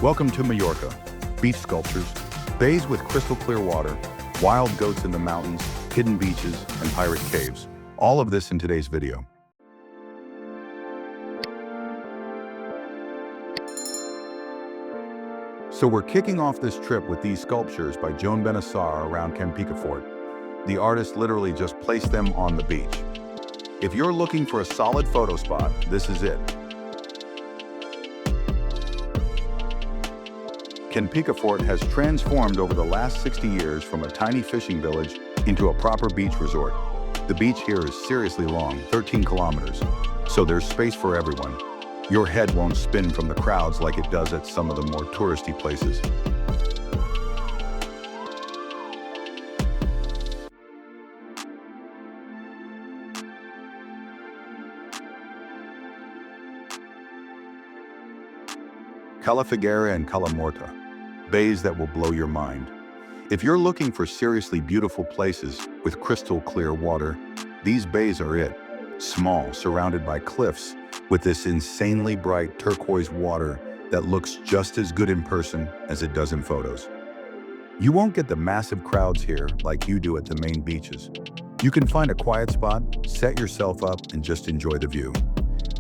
Welcome to Mallorca. Beach sculptures, bays with crystal clear water, wild goats in the mountains, hidden beaches, and pirate caves. All of this in today's video. So we're kicking off this trip with these sculptures by Joan Bennàssar around Picafort. The artist literally just placed them on the beach. If you're looking for a solid photo spot, this is it. Picafort has transformed over the last 60 years from a tiny fishing village into a proper beach resort. The beach here is seriously long, 13 kilometers, so there's space for everyone. Your head won't spin from the crowds like it does at some of the more touristy places. Cala Figuera and Cala Murta, bays that will blow your mind. If you're looking for seriously beautiful places with crystal clear water, these bays are it. Small, surrounded by cliffs, with this insanely bright turquoise water that looks just as good in person as it does in photos. You won't get the massive crowds here like you do at the main beaches. You can find a quiet spot, set yourself up, and just enjoy the view.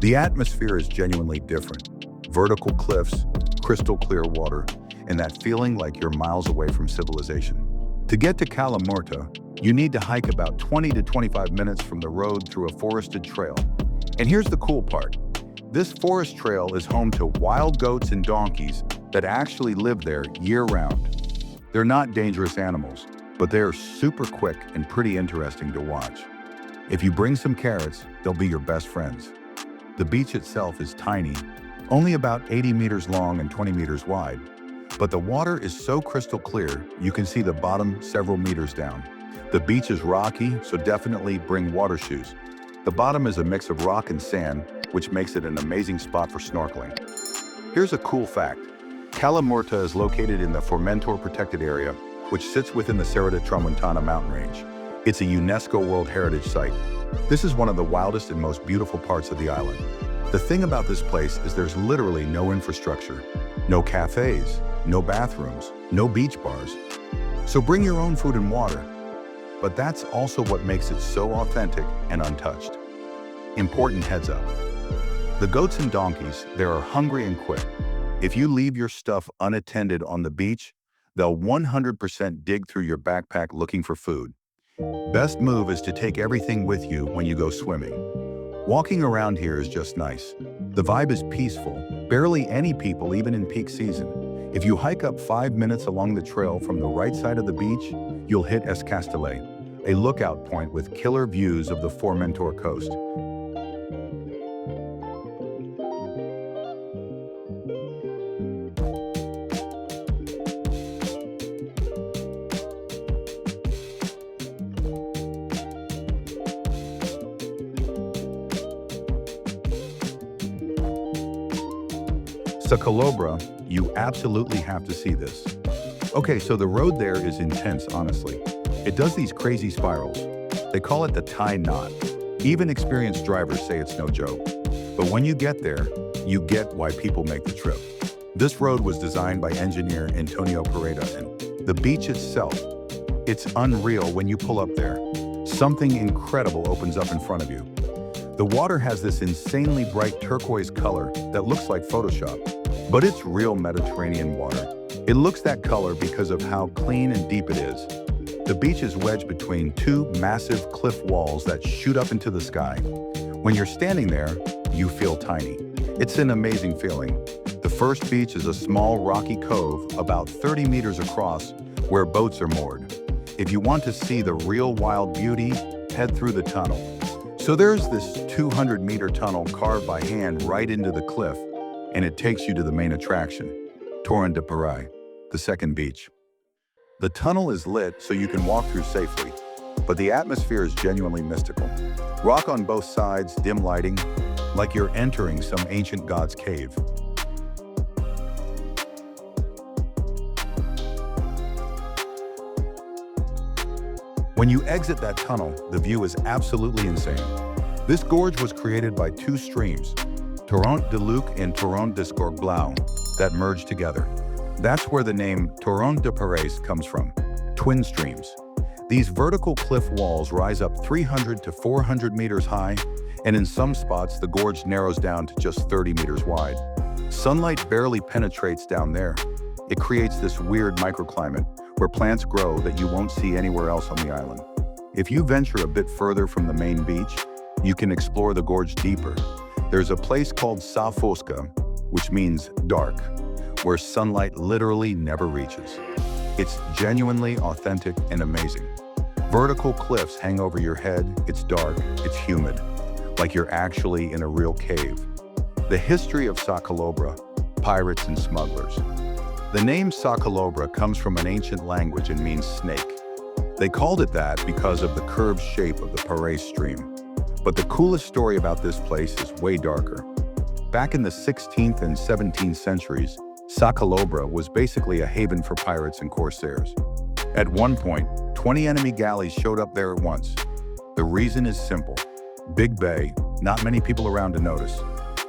The atmosphere is genuinely different. Vertical cliffs, crystal clear water, and that feeling like you're miles away from civilization. To get to Cala Murta, you need to hike about 20 to 25 minutes from the road through a forested trail. And here's the cool part. This forest trail is home to wild goats and donkeys that actually live there year-round. They're not dangerous animals, but they are super quick and pretty interesting to watch. If you bring some carrots, they'll be your best friends. The beach itself is tiny, only about 80 meters long and 20 meters wide. But the water is so crystal clear, you can see the bottom several meters down. The beach is rocky, so definitely bring water shoes. The bottom is a mix of rock and sand, which makes it an amazing spot for snorkeling. Here's a cool fact. Cala Murta is located in the Formentor protected area, which sits within the Serra de Tramuntana mountain range. It's a UNESCO World Heritage Site. This is one of the wildest and most beautiful parts of the island. The thing about this place is there's literally no infrastructure, no cafes, no bathrooms, no beach bars. So bring your own food and water. But that's also what makes it so authentic and untouched. Important heads up. The goats and donkeys, they are hungry and quick. If you leave your stuff unattended on the beach, they'll 100% dig through your backpack looking for food. Best move is to take everything with you when you go swimming. Walking around here is just nice. The vibe is peaceful, barely any people even in peak season. If you hike up 5 minutes along the trail from the right side of the beach, you'll hit Es Castellet, a lookout point with killer views of the Formentor coast. Sa Calobra, you absolutely have to see this. Okay, so the road there is intense, honestly. It does these crazy spirals. They call it the tie knot. Even experienced drivers say it's no joke. But when you get there, you get why people make the trip. This road was designed by engineer Antonio Pereda, and the beach itself, it's unreal when you pull up there. Something incredible opens up in front of you. The water has this insanely bright turquoise color that looks like Photoshop, but it's real Mediterranean water. It looks that color because of how clean and deep it is. The beach is wedged between two massive cliff walls that shoot up into the sky. When you're standing there, you feel tiny. It's an amazing feeling. The first beach is a small rocky cove about 30 meters across where boats are moored. If you want to see the real wild beauty, head through the tunnel. So there's this 200-meter tunnel carved by hand right into the cliff, and it takes you to the main attraction, Torrent de Pareis, the second beach. The tunnel is lit so you can walk through safely, but the atmosphere is genuinely mystical. Rock on both sides, dim lighting, like you're entering some ancient god's cave. When you exit that tunnel, the view is absolutely insane. This gorge was created by two streams, Torrent de Luc and Torrent de Blau. that merge together. That's where the name Torrent de Pareis comes from, twin streams. These vertical cliff walls rise up 300 to 400 meters high, and in some spots the gorge narrows down to just 30 meters wide. Sunlight barely penetrates down there. It creates this weird microclimate where plants grow that you won't see anywhere else on the island. If you venture a bit further from the main beach, you can explore the gorge deeper. There's a place called Sa Fosca, which means dark, where sunlight literally never reaches. It's genuinely authentic and amazing. Vertical cliffs hang over your head, it's dark, it's humid, like you're actually in a real cave. The history of Sa Calobra, pirates and smugglers. The name Sa Calobra comes from an ancient language and means snake. They called it that because of the curved shape of the Pareis stream. But the coolest story about this place is way darker. Back in the 16th and 17th centuries, Sa Calobra was basically a haven for pirates and corsairs. At one point, 20 enemy galleys showed up there at once. The reason is simple. Big bay, not many people around to notice.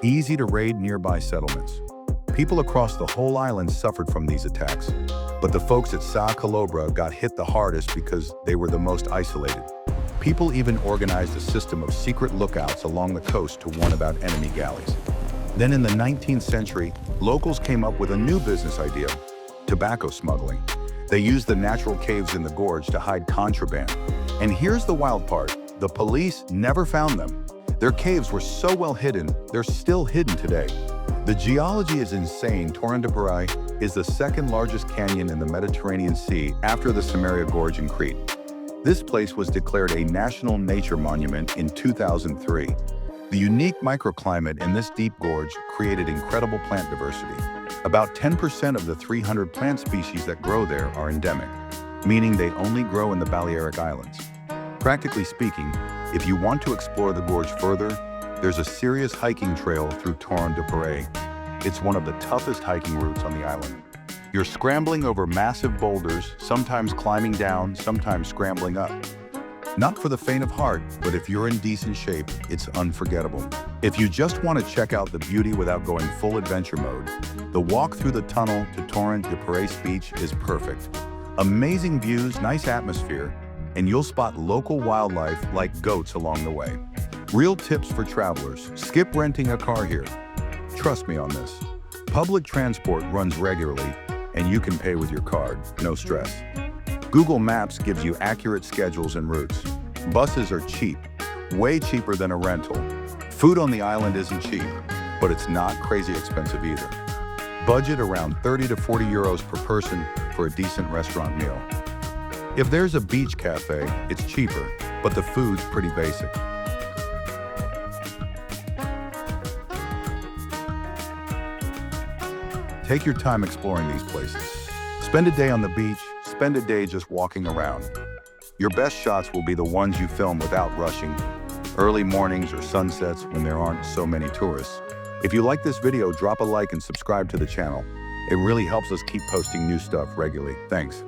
Easy to raid nearby settlements. People across the whole island suffered from these attacks, but the folks at Sa Calobra got hit the hardest because they were the most isolated. People even organized a system of secret lookouts along the coast to warn about enemy galleys. Then in the 19th century, locals came up with a new business idea: tobacco smuggling. They used the natural caves in the gorge to hide contraband. And here's the wild part: the police never found them. Their caves were so well hidden, they're still hidden today. The geology is insane. Torrent de Pareis is the second largest canyon in the Mediterranean Sea after the Samaria Gorge in Crete. This place was declared a National Nature Monument in 2003. The unique microclimate in this deep gorge created incredible plant diversity. About 10% of the 300 plant species that grow there are endemic, meaning they only grow in the Balearic Islands. Practically speaking, if you want to explore the gorge further, there's a serious hiking trail through Torrent de Pareis. It's one of the toughest hiking routes on the island. You're scrambling over massive boulders, sometimes climbing down, sometimes scrambling up. Not for the faint of heart, but if you're in decent shape, it's unforgettable. If you just want to check out the beauty without going full adventure mode, the walk through the tunnel to Torrent de Pareis Beach is perfect. Amazing views, nice atmosphere, and you'll spot local wildlife like goats along the way. Real tips for travelers: skip renting a car here. Trust me on this. Public transport runs regularly, and you can pay with your card, no stress. Google Maps gives you accurate schedules and routes. Buses are cheap, way cheaper than a rental. Food on the island isn't cheap, but it's not crazy expensive either. Budget around 30 to 40 euros per person for a decent restaurant meal. If there's a beach cafe, it's cheaper, but the food's pretty basic. Take your time exploring these places. Spend a day on the beach, spend a day just walking around. Your best shots will be the ones you film without rushing, early mornings or sunsets when there aren't so many tourists. If you like this video, drop a like and subscribe to the channel. It really helps us keep posting new stuff regularly. Thanks.